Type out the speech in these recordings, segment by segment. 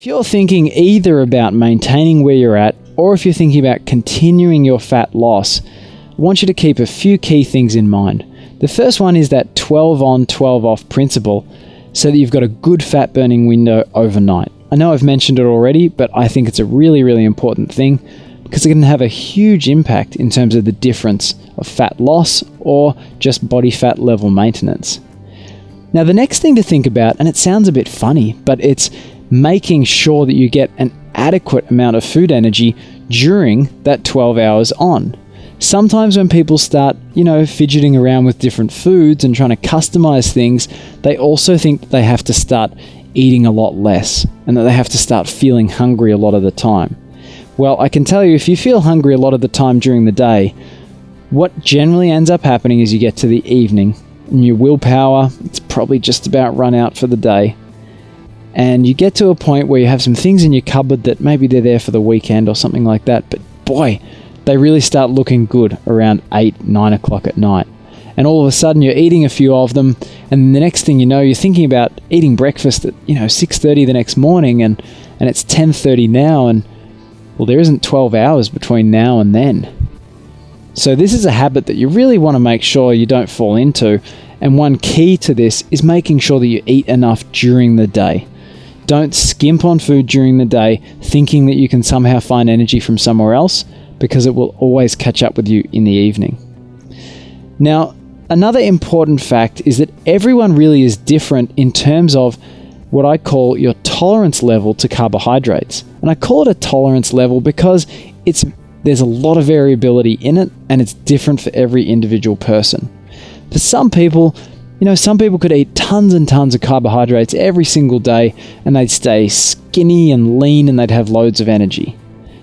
If you're thinking either about maintaining where you're at, or if you're thinking about continuing your fat loss, I want you to keep a few key things in mind. The first one is that 12 on, 12 off principle, so that you've got a good fat burning window overnight. I know I've mentioned it already, but I think it's a really, really important thing because it can have a huge impact in terms of the difference of fat loss or just body fat level maintenance. Now, the next thing to think about, and it sounds a bit funny, but it's making sure that you get an adequate amount of food energy during that 12 hours on. Sometimes when people start, fidgeting around with different foods and trying to customize things, they also think that they have to start eating a lot less and that they have to start feeling hungry a lot of the time. Well, I can tell you, if you feel hungry a lot of the time during the day, what generally ends up happening is you get to the evening and your willpower, it's probably just about run out for the day. And you get to a point where you have some things in your cupboard that maybe they're there for the weekend or something like that, but boy, they really start looking good around 8, 9 o'clock at night. And all of a sudden you're eating a few of them, and the next thing you know, you're thinking about eating breakfast at 6:30 the next morning, and it's 10:30 now, and well, there isn't 12 hours between now and then. So this is a habit that you really want to make sure you don't fall into, and one key to this is making sure that you eat enough during the day. Don't skimp on food during the day thinking that you can somehow find energy from somewhere else, because it will always catch up with you in the evening. Now, another important fact is that everyone really is different in terms of what I call your tolerance level to carbohydrates. And I call it a tolerance level because there's a lot of variability in it, and it's different for every individual person. For some people, some people could eat tons and tons of carbohydrates every single day and they'd stay skinny and lean and they'd have loads of energy.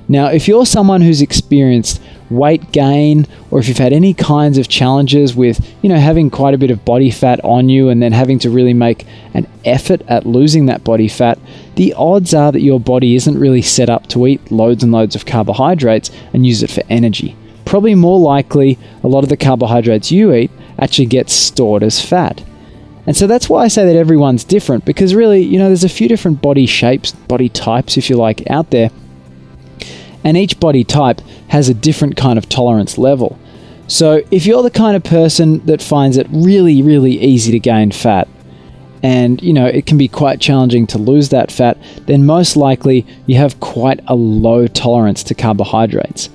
Now, if you're someone who's experienced weight gain, or if you've had any kinds of challenges with, having quite a bit of body fat on you and then having to really make an effort at losing that body fat, the odds are that your body isn't really set up to eat loads and loads of carbohydrates and use it for energy. Probably more likely, a lot of the carbohydrates you eat actually gets stored as fat. And so that's why I say that everyone's different, because really, there's a few different body shapes, body types, if you like, out there. And each body type has a different kind of tolerance level. So if you're the kind of person that finds it really, really easy to gain fat, and it can be quite challenging to lose that fat, then most likely you have quite a low tolerance to carbohydrates.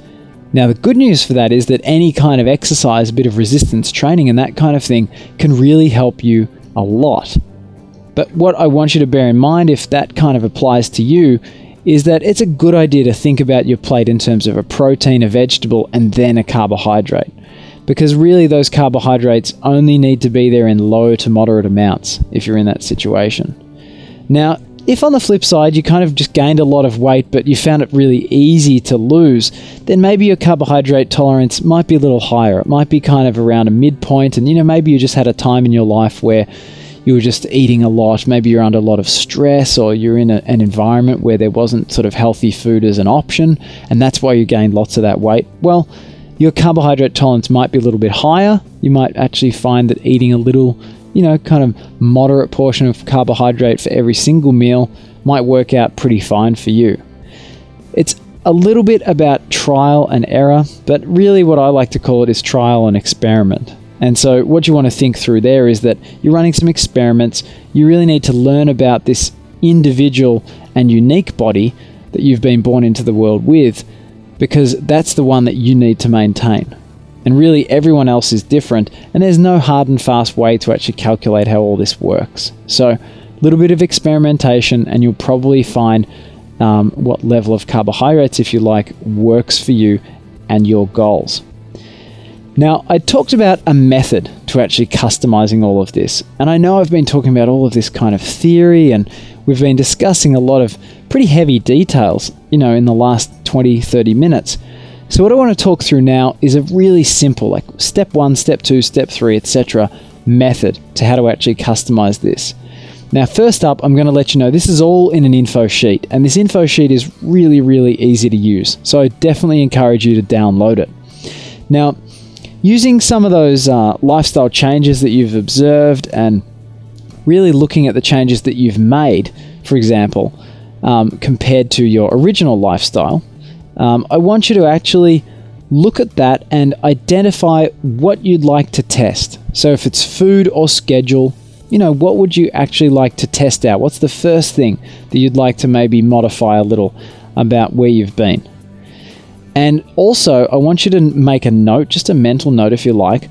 Now, the good news for that is that any kind of exercise, a bit of resistance training and that kind of thing can really help you a lot. But what I want you to bear in mind, if that kind of applies to you, is that it's a good idea to think about your plate in terms of a protein, a vegetable, and then a carbohydrate. Because really those carbohydrates only need to be there in low to moderate amounts if you're in that situation. Now, if on the flip side you kind of just gained a lot of weight but you found it really easy to lose, then maybe your carbohydrate tolerance might be a little higher. It might be kind of around a midpoint, and maybe you just had a time in your life where you were just eating a lot. Maybe you're under a lot of stress, or you're in an environment where there wasn't sort of healthy food as an option, and that's why you gained lots of that weight. Well, your carbohydrate tolerance might be a little bit higher. You might actually find that eating a little kind of moderate portion of carbohydrate for every single meal might work out pretty fine for you. It's a little bit about trial and error, but really what I like to call it is trial and experiment. And so what you want to think through there is that you're running some experiments. You really need to learn about this individual and unique body that you've been born into the world with, because that's the one that you need to maintain. And really everyone else is different, and there's no hard and fast way to actually calculate how all this works. So a little bit of experimentation and you'll probably find what level of carbohydrates, if you like, works for you and your goals. Now, I talked about a method to actually customizing all of this. And I know I've been talking about all of this kind of theory, and we've been discussing a lot of pretty heavy details, in the last 20, 30 minutes. So what I want to talk through now is a really simple, like step 1, step 2, step 3, etc. method to how to actually customize this. Now, first up, I'm going to let you know this is all in an info sheet, and this info sheet is really, really easy to use. So I definitely encourage you to download it. Now, using some of those lifestyle changes that you've observed and really looking at the changes that you've made, for example, compared to your original lifestyle, I want you to actually look at that and identify what you'd like to test. So if it's food or schedule, what would you actually like to test out? What's the first thing that you'd like to maybe modify a little about where you've been? And also, I want you to make a note, just a mental note if you like,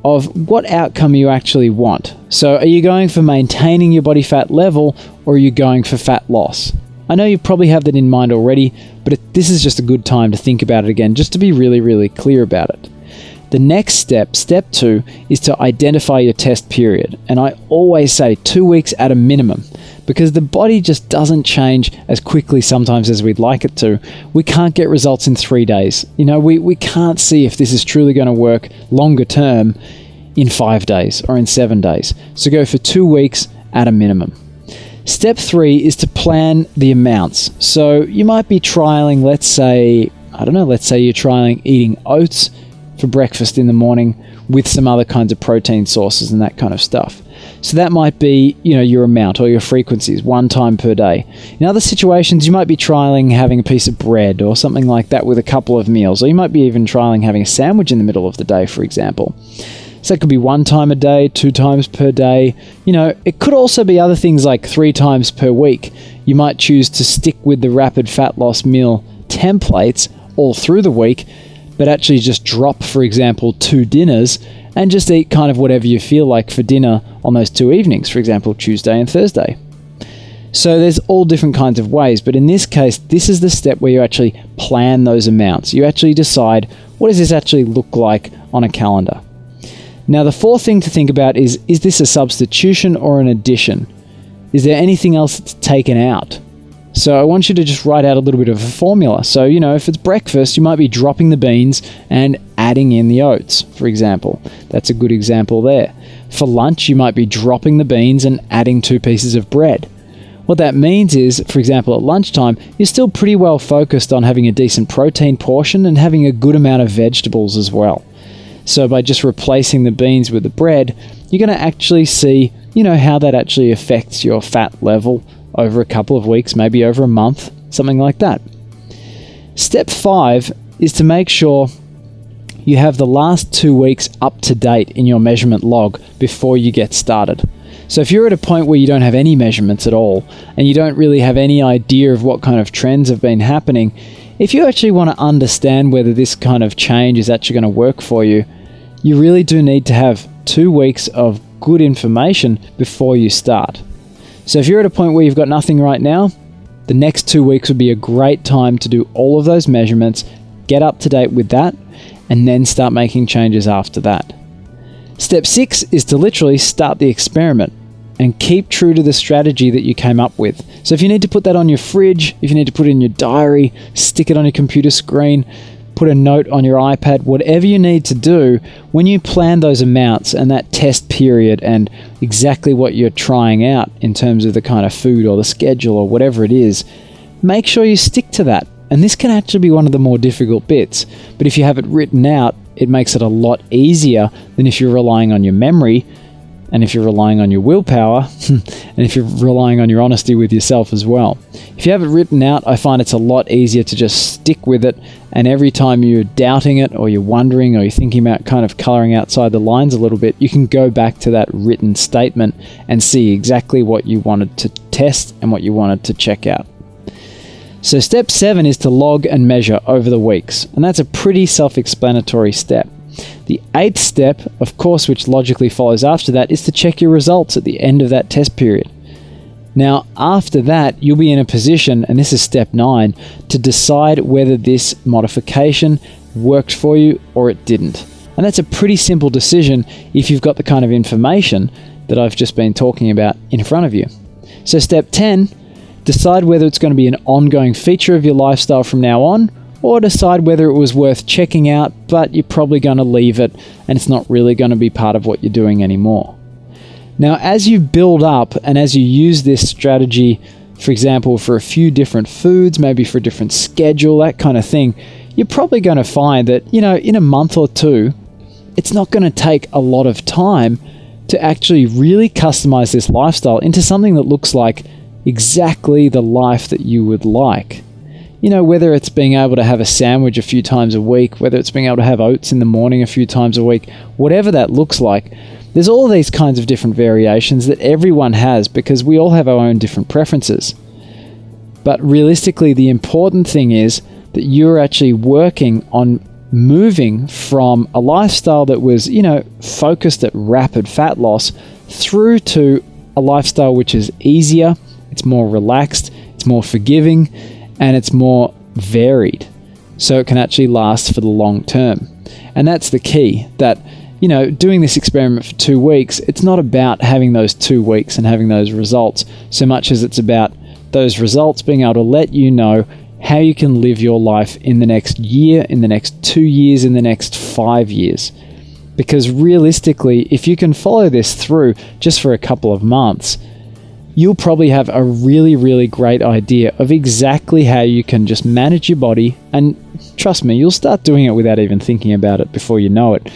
of what outcome you actually want. So are you going for maintaining your body fat level, or are you going for fat loss? I know you probably have that in mind already, but this is just a good time to think about it again, just to be really, really clear about it. The next step, step 2, is to identify your test period. And I always say 2 weeks at a minimum, because the body just doesn't change as quickly sometimes as we'd like it to. We can't get results in 3 days. We can't see if this is truly going to work longer term in 5 days or in 7 days. So go for 2 weeks at a minimum. Step 3 is to plan the amounts. So you might be trialing, let's say you're trialing eating oats for breakfast in the morning with some other kinds of protein sources and that kind of stuff. So that might be, your amount or your frequencies, 1 time per day. In other situations, you might be trialing having a piece of bread or something like that with a couple of meals, or you might be even trialing having a sandwich in the middle of the day, for example. So it could be 1 time a day, 2 times per day. It could also be other things like 3 times per week. You might choose to stick with the rapid fat loss meal templates all through the week, but actually just drop, for example, 2 dinners and just eat kind of whatever you feel like for dinner on those 2 evenings, for example, Tuesday and Thursday. So there's all different kinds of ways, but in this case, this is the step where you actually plan those amounts. You actually decide, what does this actually look like on a calendar? Now, the 4th thing to think about is this a substitution or an addition? Is there anything else that's taken out? So I want you to just write out a little bit of a formula. So, if it's breakfast, you might be dropping the beans and adding in the oats, for example. That's a good example there. For lunch, you might be dropping the beans and adding 2 pieces of bread. What that means is, for example, at lunchtime, you're still pretty well focused on having a decent protein portion and having a good amount of vegetables as well. So by just replacing the beans with the bread, you're going to actually see, how that actually affects your fat level over a couple of weeks, maybe over a month, something like that. Step 5 is to make sure you have the last 2 weeks up to date in your measurement log before you get started. So if you're at a point where you don't have any measurements at all, and you don't really have any idea of what kind of trends have been happening, if you actually want to understand whether this kind of change is actually going to work for you, you really do need to have 2 weeks of good information before you start. So if you're at a point where you've got nothing right now, the next 2 weeks would be a great time to do all of those measurements, get up to date with that, and then start making changes after that. Step 6 is to literally start the experiment and keep true to the strategy that you came up with. So if you need to put that on your fridge, if you need to put it in your diary, stick it on your computer screen, put a note on your iPad, whatever you need to do, when you plan those amounts and that test period and exactly what you're trying out in terms of the kind of food or the schedule or whatever it is, make sure you stick to that. And this can actually be one of the more difficult bits. But if you have it written out, it makes it a lot easier than if you're relying on your memory, and if you're relying on your willpower, and if you're relying on your honesty with yourself as well. If you have it written out, I find it's a lot easier to just stick with it, and every time you're doubting it, or you're wondering, or you're thinking about kind of coloring outside the lines a little bit, you can go back to that written statement and see exactly what you wanted to test and what you wanted to check out. So step 7 is to log and measure over the weeks, and that's a pretty self-explanatory step. The 8th step, of course, which logically follows after that, is to check your results at the end of that test period. Now, after that, you'll be in a position, and this is step 9, to decide whether this modification worked for you or it didn't. And that's a pretty simple decision if you've got the kind of information that I've just been talking about in front of you. So step 10, decide whether it's going to be an ongoing feature of your lifestyle from now on, or decide whether it was worth checking out, but you're probably going to leave it and it's not really going to be part of what you're doing anymore. Now, as you build up and as you use this strategy, for example, for a few different foods, maybe for a different schedule, that kind of thing, you're probably going to find that, in a month or two, it's not going to take a lot of time to actually really customize this lifestyle into something that looks like exactly the life that you would like. You know, whether it's being able to have a sandwich a few times a week, whether it's being able to have oats in the morning a few times a week, whatever that looks like, there's all these kinds of different variations that everyone has because we all have our own different preferences. But realistically, the important thing is that you're actually working on moving from a lifestyle that was, focused at rapid fat loss through to a lifestyle which is easier, it's more relaxed, it's more forgiving, and it's more varied, so it can actually last for the long term. And that's the key, that, doing this experiment for 2 weeks, it's not about having those 2 weeks and having those results so much as it's about those results being able to let you know how you can live your life in the next year, in the next 2 years, in the next 5 years. Because realistically, if you can follow this through just for a couple of months, you'll probably have a really, really great idea of exactly how you can just manage your body. And trust me, you'll start doing it without even thinking about it before you know it.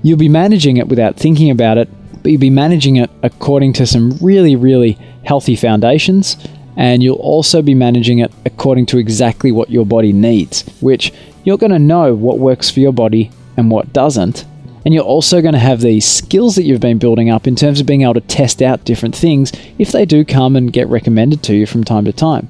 You'll be managing it without thinking about it, but you'll be managing it according to some really, really healthy foundations. And you'll also be managing it according to exactly what your body needs, which you're going to know what works for your body and what doesn't. And you're also going to have these skills that you've been building up in terms of being able to test out different things if they do come and get recommended to you from time to time.